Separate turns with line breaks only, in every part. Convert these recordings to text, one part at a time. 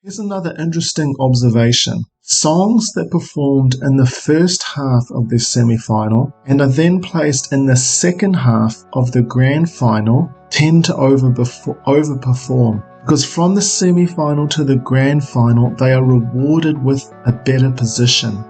Here's another interesting observation. Songs that performed in the first half of the semi-final and are then placed in the second half of the grand final tend to overperform, because from the semi-final to the grand final they are rewarded with a better position.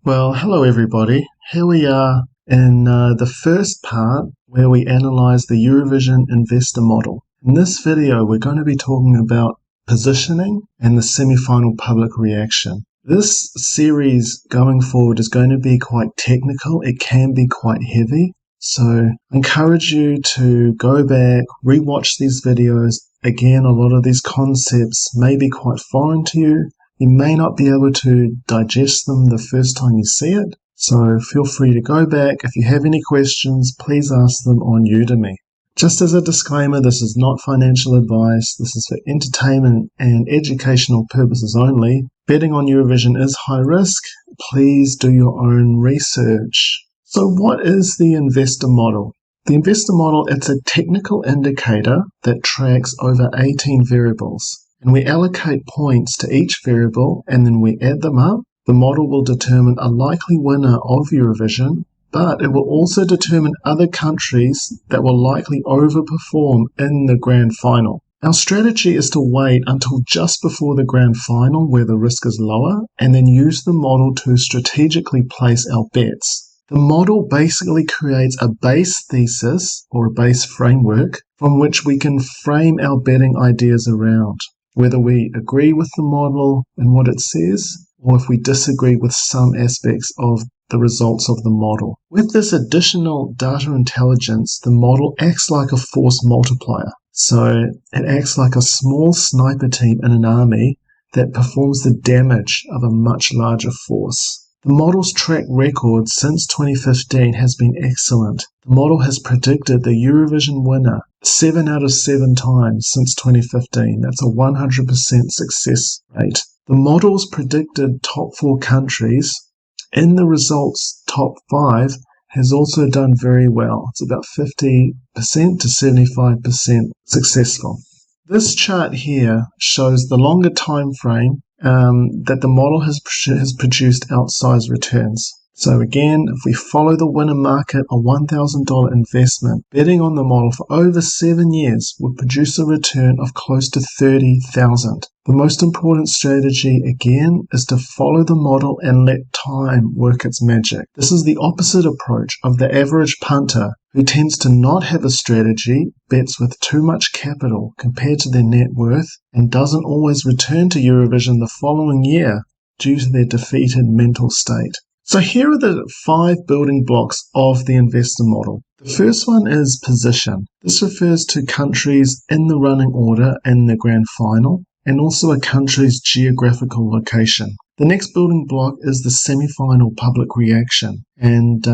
Well, hello everybody. Here we are in the first part where we analyze the Eurovision Investor Model. In this video, we're going to be talking about positioning and the semi-final public reaction. This series going forward is going to be quite technical. It can be quite heavy. So I encourage you to go back, rewatch these videos. Again, a lot of these concepts may be quite foreign to you. You may not be able to digest them the first time you see it, so feel free to go back. If you have any questions, please ask them on Udemy. Just as a disclaimer, this is not financial advice. This is for entertainment and educational purposes only. Betting on Eurovision is high risk. Please do your own research. So what is the investor model? The investor model, it's a technical indicator that tracks over 18 variables. And we allocate points to each variable and then we add them up. The model will determine a likely winner of Eurovision, but it will also determine other countries that will likely overperform in the grand final. Our strategy is to wait until just before the grand final where the risk is lower and then use the model to strategically place our bets. The model basically creates a base thesis or a base framework from which we can frame our betting ideas around, whether we agree with the model and what it says, or if we disagree with some aspects of the results of the model. With this additional data intelligence, the model acts like a force multiplier. So it acts like a small sniper team in an army that performs the damage of a much larger force. The model's track record since 2015 has been excellent. The model has predicted the Eurovision winner 7 out of 7 times since 2015. That's a 100% success rate. The model's predicted top 4 countries. In the results, top 5 has also done very well. It's about 50% to 75% successful. This chart here shows the longer time frame that the model has produced outsized returns. So again, if we follow the winner market, a $1,000 investment, betting on the model for over 7 years would produce a return of close to $30,000. The most important strategy, again, is to follow the model and let time work its magic. This is the opposite approach of the average punter who tends to not have a strategy, bets with too much capital compared to their net worth, and doesn't always return to Eurovision the following year due to their defeated mental state. So here are the 5 building blocks of the investor model. The first one is position. This refers to countries in the running order in the grand final and also a country's geographical location. The next building block is the semi-final public reaction, and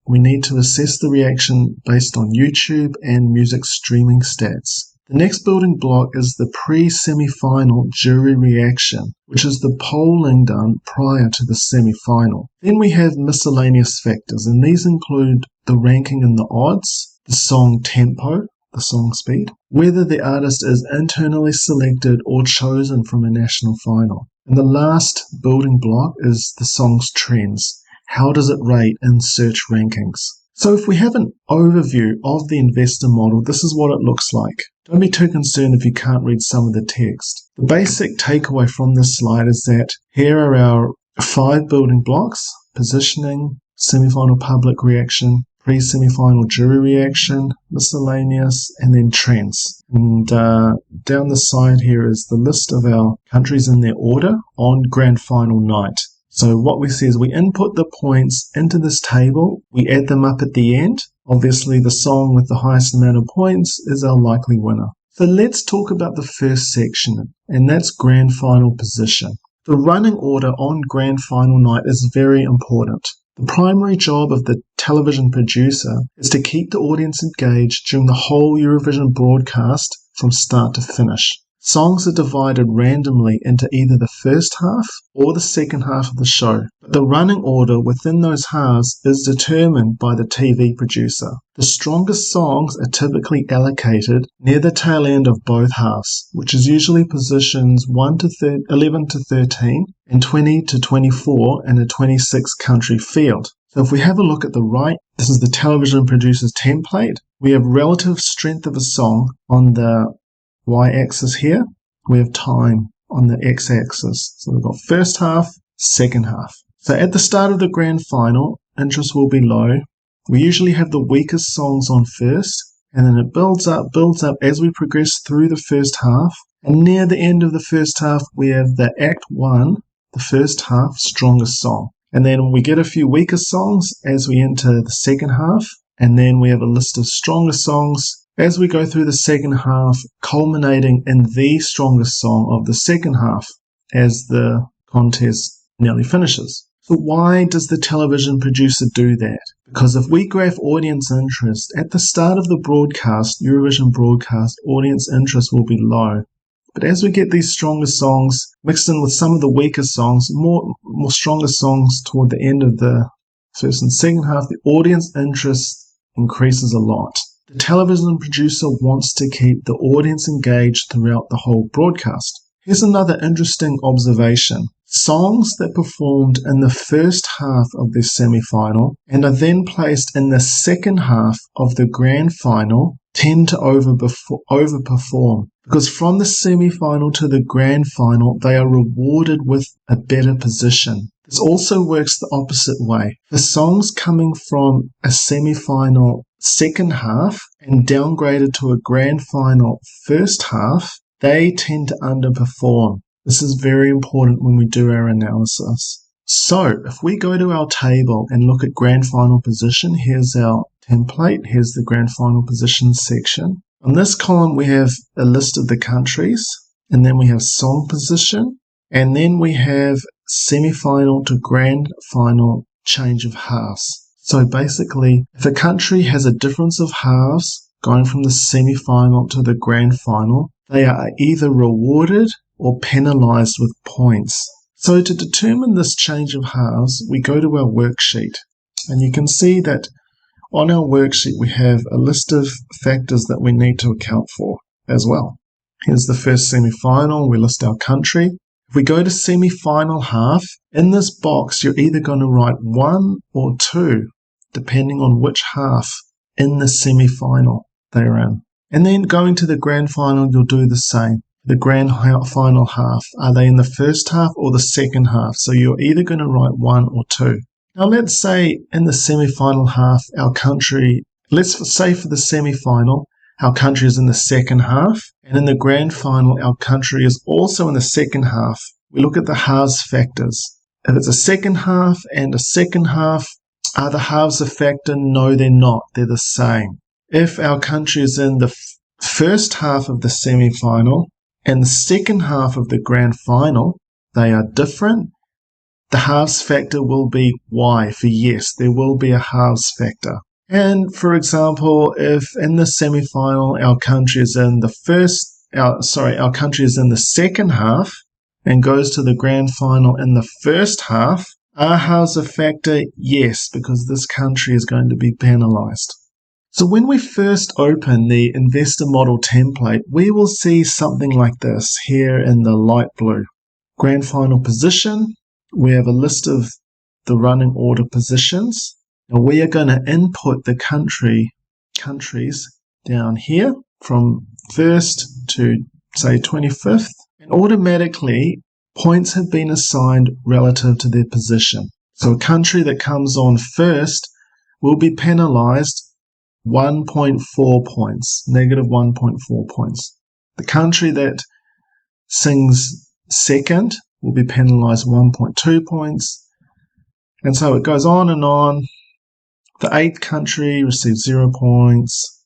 we need to assess the reaction based on YouTube and music streaming stats. The next building block is the pre-semi-final jury reaction, which is the polling done prior to the semi-final. Then we have miscellaneous factors, and these include the ranking in the odds, the song tempo, the song speed, whether the artist is internally selected or chosen from a national final. And the last building block is the song's trends. How does it rate in search rankings? So if we have an overview of the investor model, this is what it looks like. Don't be too concerned if you can't read some of the text. The basic takeaway from this slide is that here are our 5 building blocks: positioning, semi-final public reaction, pre-semi-final jury reaction, miscellaneous, and then trends. And down the side here is the list of our countries in their order on grand final night. So what we see is we input the points into this table, we add them up at the end. Obviously the song with the highest amount of points is our likely winner. So let's talk about the first section, and that's grand final position. The running order on grand final night is very important. The primary job of the television producer is to keep the audience engaged during the whole Eurovision broadcast from start to finish. Songs are divided randomly into either the first half or the second half of the show, but the running order within those halves is determined by the TV producer. The strongest songs are typically allocated near the tail end of both halves, which is usually positions 11 to 13 and 20 to 24 in a 26-country field. So if we have a look at the right, this is the television producer's template. We have relative strength of a song on the y-axis here. We have time on the x-axis. So we've got first half, second half. So at the start of the grand final, interest will be low. We usually have the weakest songs on first, and then it builds up as we progress through the first half. And near the end of the first half, we have the Act 1, the first half, strongest song. And then we get a few weaker songs as we enter the second half, and then we have a list of stronger songs as we go through the second half, culminating in the strongest song of the second half as the contest nearly finishes. So why does the television producer do that? Because if we graph audience interest, at the start of the broadcast, Eurovision broadcast, audience interest will be low. But as we get these stronger songs mixed in with some of the weaker songs, more stronger songs toward the end of the first and second half, the audience interest increases a lot. The television producer wants to keep the audience engaged throughout the whole broadcast. Here's another interesting observation. Songs that performed in the first half of the semi-final and are then placed in the second half of the grand final tend to overperform, because from the semi-final to the grand final, they are rewarded with a better position. This also works the opposite way. For songs coming from a semi-final second half and downgraded to a grand final first half, they tend to underperform. This is very important when we do our analysis. So if we go to our table and look at grand final position, here's our template, here's the grand final position section. On this column we have a list of the countries, and then we have song position, and then we have semi-final to grand final change of halves. So basically, if a country has a difference of halves going from the semi-final to the grand final, they are either rewarded or penalized with points. So to determine this change of halves, we go to our worksheet, and you can see that on our worksheet we have a list of factors that we need to account for as well. Here's the first semi-final, we list our country. If we go to semi-final half, in this box you're either going to write 1 or 2, depending on which half in the semi-final they're in. And then going to the grand final, you'll do the same. The grand final half, are they in the first half or the second half? So you're either going to write 1 or 2. Now let's say in the semi-final half, our country, let's say for the semi-final, our country is in the second half, and in the grand final, our country is also in the second half. We look at the halves factors. If it's a second half and a second half, are the halves a factor? No, they're not. They're the same. If our country is in the first half of the semi-final and the second half of the grand final, they are different. The halves factor will be Y for yes. There will be a halves factor. And for example, if in the semi-final our country is in our country is in the second half and goes to the grand final in the first half, are halves a factor? Yes, because this country is going to be penalized. So when we first open the investor model template, we will see something like this here in the light blue. Grand final position, we have a list of the running order positions. Now we are going to input the countries down here from 1st to say 25th, and automatically points have been assigned relative to their position. So a country that comes on first will be penalized 1.4 points, negative 1.4 points. The country that sings second will be penalized 1.2 points. And so it goes on and on. The 8th country receives 0 points.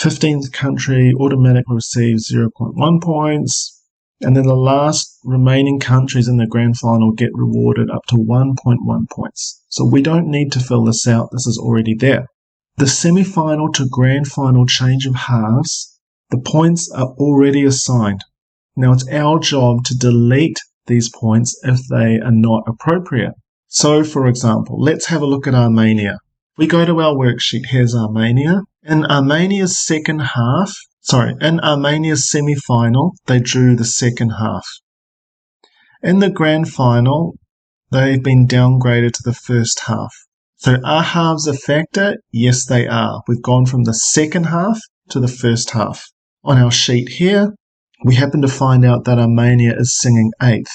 15th country automatically receives 0.1 points. And then the last remaining countries in the grand final get rewarded up to 1.1 points. So we don't need to fill this out. This is already there. The semi-final to grand final change of halves The points are already assigned. Now it's our job to delete these points if they are not appropriate. So for example, let's have a look at Armenia. If we go to our worksheet, here's Armenia. In Armenia's semi-final, they drew the second half. In the grand final, they've been downgraded to the first half. So are halves a factor? Yes, they are. We've gone from the second half to the first half. On our sheet here, we happen to find out that Armenia is singing 8th.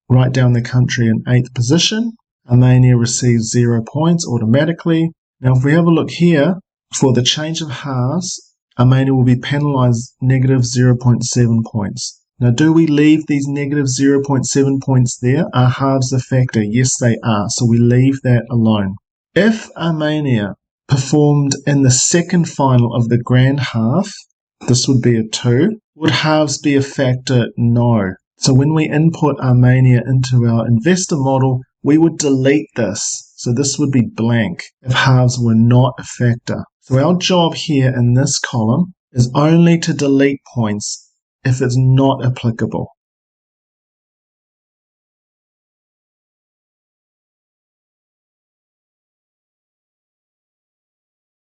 Write down the country in 8th position. Armenia receives 0 points automatically. Now if we have a look here, for the change of halves, Armenia will be penalised negative 0.7 points. Now do we leave these negative 0.7 points there? Are halves a factor? Yes, they are. So we leave that alone. If Armenia performed in the second final of the grand half, this would be a 2. Would halves be a factor? No. So when we input Armenia into our investor model, we would delete this. So this would be blank if halves were not a factor. So our job here in this column is only to delete points if it's not applicable.